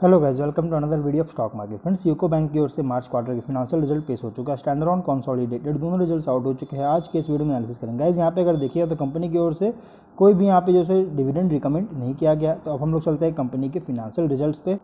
Hello guys, welcome to another video of stock market. Friends, UCO bank की ओर से March quarter के financial result पेश हो चुका है। स्टैंडर्ड ऑन कंसोलिडेटेड दोनों रिजल्ट्स आउट हो चुके हैं। आज के इस वीडियो में एनालिसिस करेंगे। गाइस, यहाँ पे अगर देखिए तो कंपनी की ओर से कोई भी यहाँ पे जैसे डिविडेंड रिकमेंड नहीं किया गया। तो अब हम लोग चलते हैं कंपनी के फिनेंशियल रिजल्ट्स पे।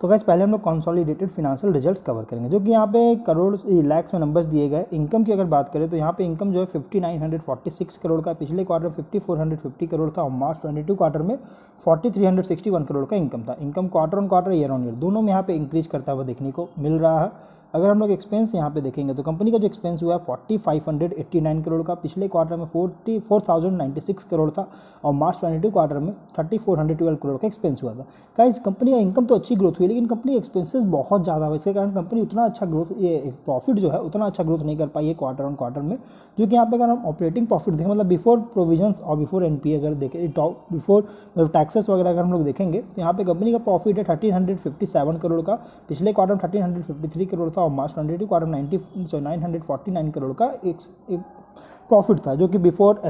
तो गाइस, पहले हम लोग कंसोलिडेटेड फिनेंशियल रिजल्ट्स कवर करेंगे, जो कि यहाँ पे करोड़ लैक्स में नंबर्स दिए गए। इनकम की अगर बात करें तो यहाँ पे इनकम जो है 5946 करोड़ का, पिछले क्वार्टर 5450 करोड़ था और मार्च 22 क्वार्टर में 4361 करोड़ का इनकम था। Income quarter on quarter, year on year दोनों में यहाँ पे इंक्रीज करता हुआ देखने को मिल रहा है। अगर हम लोग एक्सपेंस यहाँ पे देखेंगे तो कंपनी का जो एक्सपेंस हुआ है 4589 करोड़ का, पिछले क्वार्टर में 4096 करोड़ था और मार्च 22 क्वार्टर में 3412 करोड़ का एक्सपेंस हुआ था। गाइस, कंपनी का इनकम तो अच्छी ग्रोथ हुई, लेकिन कंपनी एक्सपेंसेस बहुत ज़्यादा है। इसके कारण कंपनी उतना अच्छा ग्रोथ, ये प्रॉफिट जो है उतना अच्छा ग्रोथ नहीं कर पाई है क्वार्टर ऑन क्वार्टर में। जो कि यहाँ पे अगर हम ऑपरेटिंग प्रॉफिट देखें, मतलब बिफोर प्रोविजंस और बिफोर एनपीए अगर देखें, बिफोर टैक्सेस वगैरह अगर हम लोग देखेंगे तो यहाँ पे कंपनी का प्रॉफिट है 1357 करोड़ का, पिछले क्वार्टर में 1353 करोड़ था और मार्च 22 क्वार्टर 949 करोड़ का एक प्रॉफिट था, जो कि बिफोर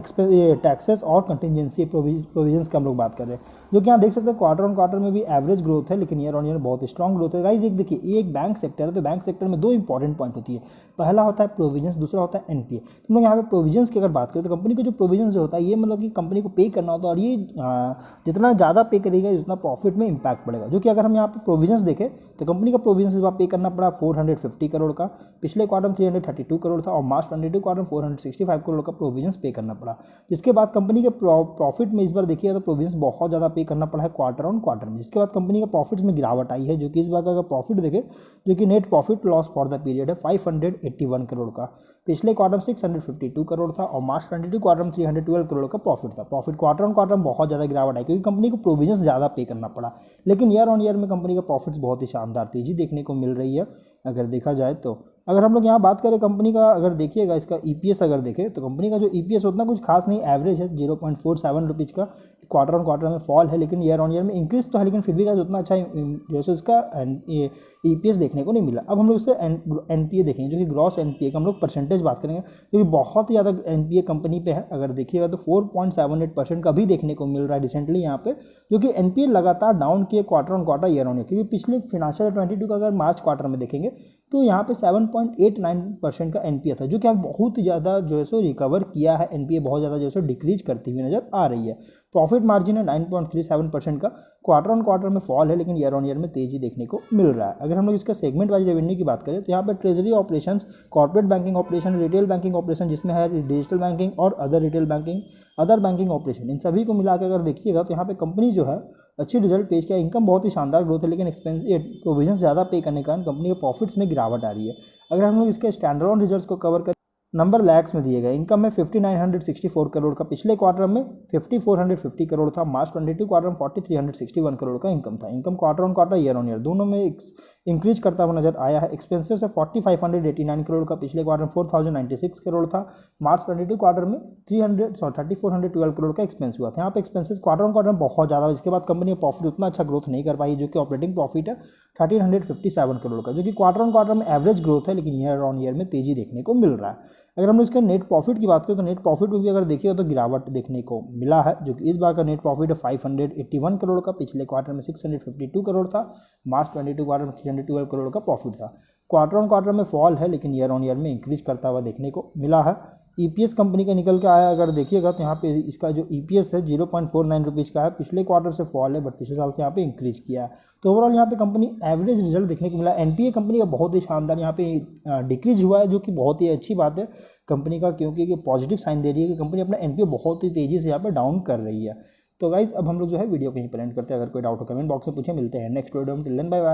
टैक्सेस और कंटिजेंसी प्रोविजंस की हम लोग बात कर रहे हैं। जो कि यहाँ देख सकते हैं क्वार्टर ऑन क्वार्टर में भी एवरेज ग्रोथ है, लेकिन ईयर ऑन ईयर बहुत स्ट्रॉन्ग ग्रोथ है। गाइस, एक देखिए, ये एक बैंक सेक्टर है, तो बैंक सेक्टर में दो इंपॉर्टेंट पॉइंट होती है। पहला होता है प्रोविजंस, दूसरा होता है एनपीए। तो हम लोग यहाँ पे प्रोविजंस की अगर बात करें तो कंपनी को जो प्रोविजंस जो होता है, ये मतलब कि कंपनी को पे करना होता है और ये जितना ज़्यादा पे करेगा उतना प्रॉफिट में इंपैक्ट पड़ेगा। जो कि अगर हम यहाँ पे प्रोविजंस देखें तो कंपनी का प्रोविजंस इस बार पे करना पड़ा 450 करोड़ का, पिछले क्वार्टर में 332 करोड़ था और मार्च 22 क्वार्टर में 465 करोड़ का प्रोविजंस पे करना पड़ा। जिसके बाद कंपनी के प्रॉफिट में इस बार देखिएगा तो प्रोविजंस बहुत ज़्यादा पे करना पड़ा है क्वार्टर ऑन क्वार्टर में। जिसके बाद कंपनी का प्रॉफिट्स में गिरावट आई है, जो कि इस बार का अगर प्रॉफिट देखें, जो कि net profit loss for the period है 581 करोड़ का, पिछले क्वार्टर में 652 करोड़ था और मार्च 22 क्वार्टर में 312 करोड़ का प्रॉफिट था। प्रॉफिट क्वार्टर ऑन क्वार्टर में बहुत ज़्यादा गिरावट आई, क्योंकि कंपनी को प्रोविजंस ज़्यादा पे करना पड़ा। लेकिन ईयर ऑन ईयर में कंपनी का प्रॉफिट्स बहुत ही शानदार तेजी देखने को मिल रही है अगर देखा जाए तो। अगर हम लोग यहाँ बात करें कंपनी का, अगर देखिएगा इसका ईपीएस अगर देखें तो कंपनी का जो ईपीएस उतना कुछ खास नहीं, एवरेज है 0.47 रुपीज़ का। क्वार्टर ऑन क्वार्टर में फॉल है, लेकिन ईयर ऑन ईयर में इंक्रीज तो है, लेकिन फिर भी उतना अच्छा जैसे उसका ईपीएस देखने को नहीं मिला। अब हम लोग इससे एनपीए देखेंगे, जो कि ग्रॉस एनपीए का हम लोग परसेंटेज बात करेंगे, क्योंकि बहुत ही ज़्यादा एनपीए कंपनी पे है। अगर देखिएगा तो 4.78% का भी देखने को मिल रहा है रिसेंटली यहाँ पे, जो कि एनपीए लगातार डाउन किए quarter on quarter, year on year. क्योंकि पिछले फिनेंशियल 22 का अगर मार्च क्वार्टर में देखेंगे तो यहाँ पे 7.89% का एनपीए था, जो कि अब बहुत ज़्यादा जो है सो रिकवर किया है। एनपीए बहुत ज़्यादा जो है सो डिक्रीज करती हुई नजर आ रही है। प्रॉफिट मार्जिन है 9.37% का, क्वार्टर ऑन क्वार्टर में फॉल है, लेकिन ईयर ऑन ईयर में तेजी देखने को मिल रहा है। अगर हम लोग इसका सेगमेंट वाइज रेवेन्यू की बात करें तो यहाँ पे treasury operations, corporate banking operation, retail banking operation जिसमें है डिजिटल बैंकिंग और other retail banking, other banking operation, इन सभी को मिलाकर अगर देखिएगा तो यहाँ पे कंपनी जो है अच्छी रिजल्ट पेश किया। इनकम बहुत ही शानदार ग्रोथ है, लेकिन एक्सपेंस प्रोविजन ज़्यादा पे करने के कारण कंपनी के प्रॉफिट्स में गिरावट आ रही है। अगर हम लोग इसके स्टैंडर्ड ऑन रिजल्ट्स को कवर करें, नंबर लैक्स में दिए गए। इनकम में 5964 करोड़ का, पिछले क्वार्टर में 5450 करोड़ था, मार्च 22 क्वार्टर में 4361 करोड़ का इनकम था। Income quarter on quarter, year on year दोनों में इंक्रीज करता हुआ नजर आया है। एक्सपेंसेस है 4589 करोड़ का, पिछले क्वार्टर में 4096 करोड़ था, मार्च 22 क्वार्टर में 3412 करोड़ का एक्सपेंस हुआ था। यहाँ पे एक्सपेंसेस क्वार्टर ऑन क्वार्टर में बहुत ज़्यादा है। इसके बाद कंपनी का प्रॉफिट उतना अच्छा ग्रोथ नहीं कर पाई, जो कि ऑपरेटिंग प्रॉफिट है 1357 करोड़ का, जो कि क्वार्टर ऑन क्वार्टर में एवरेज ग्रोथ है, लेकिन ईयर ऑन ईयर में तेजी देखने को मिल रहा है। अगर हम इसके नेट प्रॉफिट की बात करें तो नेट प्रॉफिट में भी अगर देखिएगा तो गिरावट देखने को मिला है, जो कि इस बार का नेट प्रॉफिट है 581 करोड़ का, पिछले क्वार्टर में 652 करोड़ था, मार्च 22 क्वार्टर में 312 करोड़ का प्रॉफिट था। क्वार्टर ऑन क्वार्टर में फॉल है, लेकिन ईयर ऑन ईयर में इंक्रीज करता हुआ देखने को मिला है। ईपीएस कंपनी का निकल के आया, अगर देखिएगा तो यहाँ पे इसका जो ईपीएस है 0.49 रुपीज़ का है, पिछले क्वार्टर से फॉल है, बट पिछले साल से यहाँ पे इंक्रीज किया है। तो ओवरऑल यहाँ पे कंपनी एवरेज रिजल्ट देखने को मिला। एनपीए कंपनी का बहुत ही शानदार यहाँ पे डिक्रीज हुआ है, जो कि बहुत ही अच्छी बात है कंपनी का, क्योंकि ये पॉजिटिव साइन दे रही है कि कंपनी अपना एनपीए बहुत ही तेजी से यहाँ पे डाउन कर रही है। तो गाइज, अब हम लोग जो है वीडियो कहीं पर एंड करते हैं। अगर कोई डाउट हो कमेंट बॉक्स में पूछे। मिलते हैं नेक्स्ट वीडियो में। Till then bye bye.